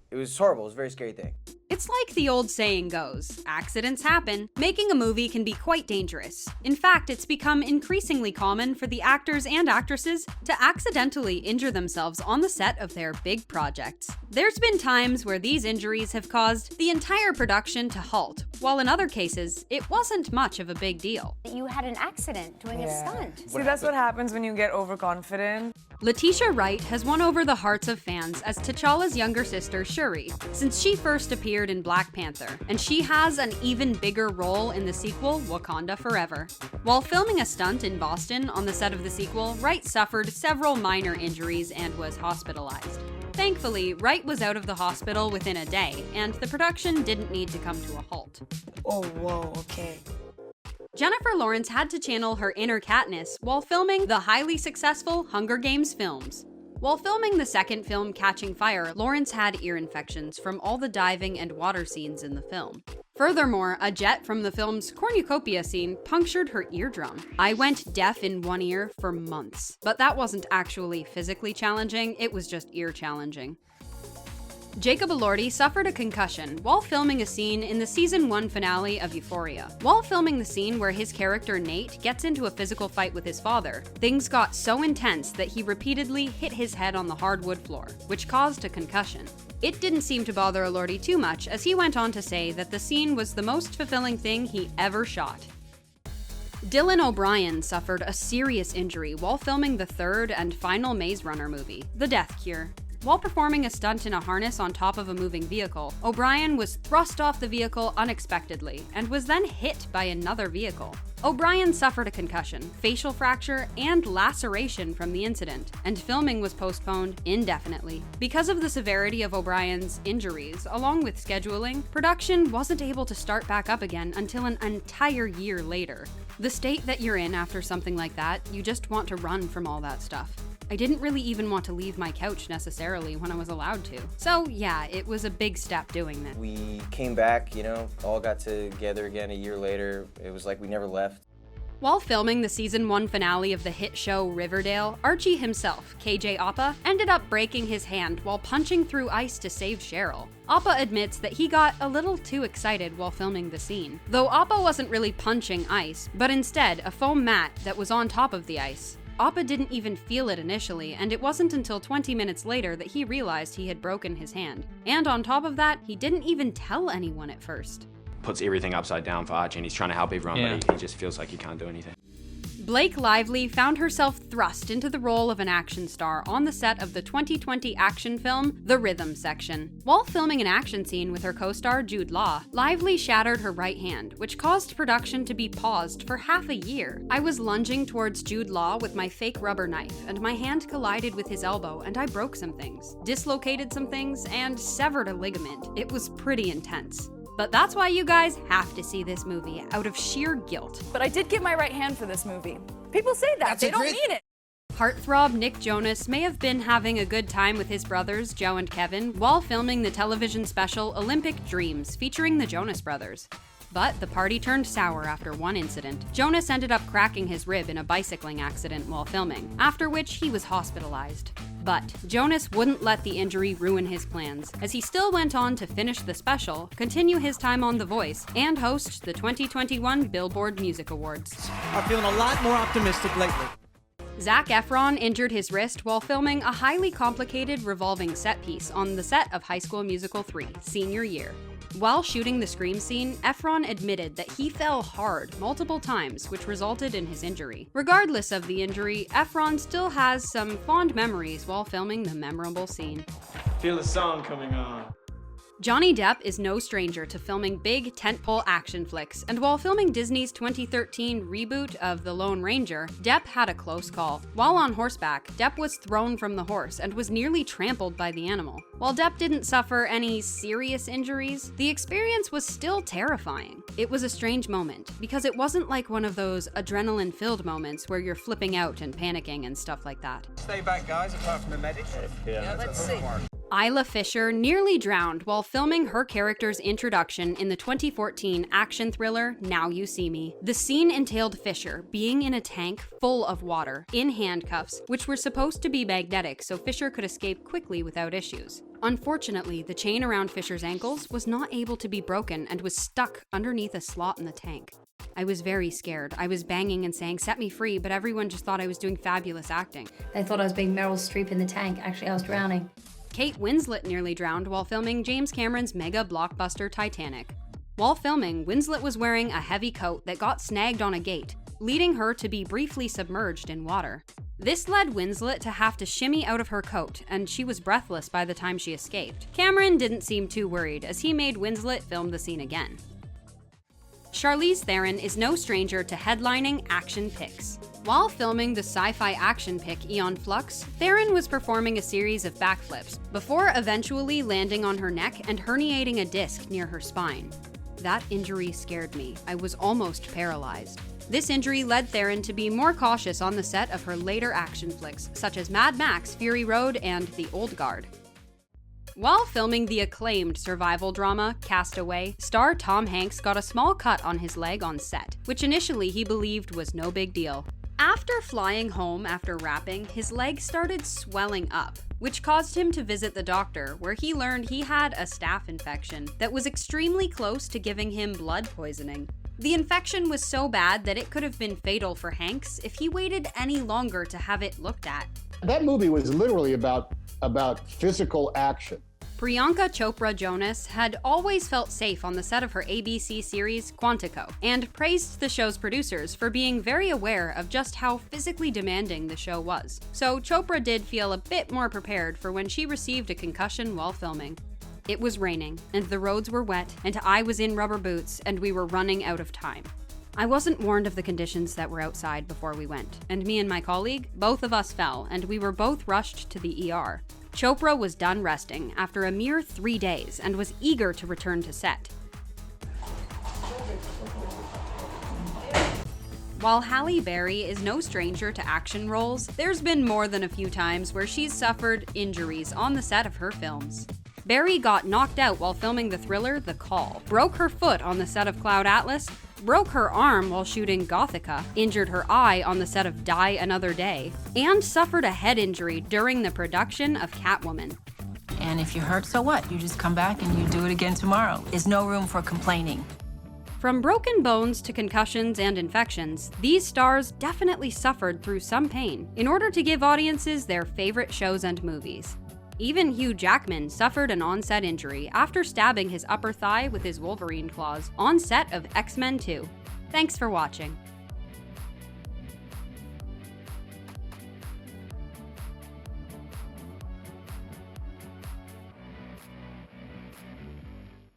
It was horrible. It was a very scary thing. It's like the old saying goes, accidents happen. Making a movie can be quite dangerous. In fact, it's become increasingly common for the actors and actresses to accidentally injure themselves on the set of their big projects. There's been times where these injuries have caused the entire production to halt, while in other cases, it wasn't much of a big deal. You had an accident doing a stunt. See, that's what happens when you get overconfident. Letitia Wright has won over the hearts of fans as T'Challa's younger sister, Shuri, since she first appeared in Black Panther, and she has an even bigger role in the sequel, Wakanda Forever. While filming a stunt in Boston on the set of the sequel, Wright suffered several minor injuries and was hospitalized. Thankfully, Wright was out of the hospital within a day, and the production didn't need to come to a halt. Oh, whoa, okay. Jeniffer Lawrence had to channel her inner Katniss while filming the highly successful Hunger Games films. While filming the second film, Catching Fire, Lawrence had ear infections from all the diving and water scenes in the film. Furthermore, a jet from the film's cornucopia scene punctured her eardrum. I went deaf in one ear for months, but that wasn't actually physically challenging, it was just ear challenging. Jacob Elordi suffered a concussion while filming a scene in the season 1 finale of Euphoria. While filming the scene where his character Nate gets into a physical fight with his father, things got so intense that he repeatedly hit his head on the hardwood floor, which caused a concussion. It didn't seem to bother Elordi too much, as he went on to say that the scene was the most fulfilling thing he ever shot. Dylan O'Brien suffered a serious injury while filming the third and final Maze Runner movie, The Death Cure. While performing a stunt in a harness on top of a moving vehicle, O'Brien was thrust off the vehicle unexpectedly and was then hit by another vehicle. O'Brien suffered a concussion, facial fracture, and laceration from the incident, and filming was postponed indefinitely. Because of the severity of O'Brien's injuries, along with scheduling, production wasn't able to start back up again until an entire year later. The state that you're in after something like that, you just want to run from all that stuff. I didn't really even want to leave my couch necessarily when I was allowed to. So yeah, it was a big step doing this. We came back, all got together again a year later. It was like we never left. While filming the season 1 finale of the hit show Riverdale, Archie himself, KJ Appa, ended up breaking his hand while punching through ice to save Cheryl. Appa admits that he got a little too excited while filming the scene, though Appa wasn't really punching ice, but instead a foam mat that was on top of the ice. Appa didn't even feel it initially, and it wasn't until 20 minutes later that he realized he had broken his hand. And on top of that, he didn't even tell anyone at first. Puts everything upside down for Archie, and he's trying to help everyone, but he just feels like he can't do anything. Blake Lively found herself thrust into the role of an action star on the set of the 2020 action film, The Rhythm Section. While filming an action scene with her co-star Jude Law, Lively shattered her right hand, which caused production to be paused for half a year. I was lunging towards Jude Law with my fake rubber knife, and my hand collided with his elbow, and I broke some things, dislocated some things, and severed a ligament. It was pretty intense. But that's why you guys have to see this movie, out of sheer guilt. But I did get my right hand for this movie. People say that, they don't mean it. Heartthrob Nick Jonas may have been having a good time with his brothers, Joe and Kevin, while filming the television special Olympic Dreams, featuring the Jonas Brothers. But the party turned sour after one incident. Jonas ended up cracking his rib in a bicycling accident while filming, after which he was hospitalized. But Jonas wouldn't let the injury ruin his plans, as he still went on to finish the special, continue his time on The Voice, and host the 2021 Billboard Music Awards. I'm feeling a lot more optimistic lately. Zac Efron injured his wrist while filming a highly complicated revolving set piece on the set of High School Musical 3, senior year. While shooting the scream scene, Efron admitted that he fell hard multiple times, which resulted in his injury. Regardless of the injury, Efron still has some fond memories while filming the memorable scene. Feel the song coming on. Johnny Depp is no stranger to filming big tentpole action flicks, and while filming Disney's 2013 reboot of The Lone Ranger, Depp had a close call. While on horseback, Depp was thrown from the horse and was nearly trampled by the animal. While Depp didn't suffer any serious injuries, the experience was still terrifying. It was a strange moment, because it wasn't like one of those adrenaline-filled moments where you're flipping out and panicking and stuff like that. Stay back, guys, apart from the medics. Yeah, Let's see. Isla Fisher nearly drowned while filming her character's introduction in the 2014 action thriller Now You See Me. The scene entailed Fisher being in a tank full of water, in handcuffs, which were supposed to be magnetic so Fisher could escape quickly without issues. Unfortunately, the chain around Fisher's ankles was not able to be broken and was stuck underneath a slot in the tank. I was very scared. I was banging and saying, "Set me free," but everyone just thought I was doing fabulous acting. They thought I was being Meryl Streep in the tank. Actually, I was drowning. Kate Winslet nearly drowned while filming James Cameron's mega blockbuster Titanic. While filming, Winslet was wearing a heavy coat that got snagged on a gate, leading her to be briefly submerged in water. This led Winslet to have to shimmy out of her coat, and she was breathless by the time she escaped. Cameron didn't seem too worried, as he made Winslet film the scene again. Charlize Theron is no stranger to headlining action pics. While filming the sci-fi action pic Aeon Flux, Theron was performing a series of backflips, before eventually landing on her neck and herniating a disc near her spine. That injury scared me. I was almost paralyzed. This injury led Theron to be more cautious on the set of her later action flicks, such as Mad Max, Fury Road, and The Old Guard. While filming the acclaimed survival drama Castaway, star Tom Hanks got a small cut on his leg on set, which initially he believed was no big deal. After flying home after wrapping, his leg started swelling up, which caused him to visit the doctor, where he learned he had a staph infection that was extremely close to giving him blood poisoning. The infection was so bad that it could have been fatal for Hanks if he waited any longer to have it looked at. That movie was literally about physical action. Priyanka Chopra Jonas had always felt safe on the set of her ABC series Quantico, and praised the show's producers for being very aware of just how physically demanding the show was. So Chopra did feel a bit more prepared for when she received a concussion while filming. It was raining, and the roads were wet, and I was in rubber boots, and we were running out of time. I wasn't warned of the conditions that were outside before we went, and me and my colleague, both of us fell, and we were both rushed to the ER. Chopra was done resting after a mere 3 days and was eager to return to set. While Halle Berry is no stranger to action roles, there's been more than a few times where she's suffered injuries on the set of her films. Berry got knocked out while filming the thriller The Call, broke her foot on the set of Cloud Atlas, broke her arm while shooting Gothica, injured her eye on the set of Die Another Day, and suffered a head injury during the production of Catwoman. And if you're hurt, so what? You just come back and you do it again tomorrow. There's no room for complaining. From broken bones to concussions and infections, these stars definitely suffered through some pain in order to give audiences their favorite shows and movies. Even Hugh Jackman suffered an onset injury after stabbing his upper thigh with his Wolverine claws on set of X-Men 2. Thanks for watching.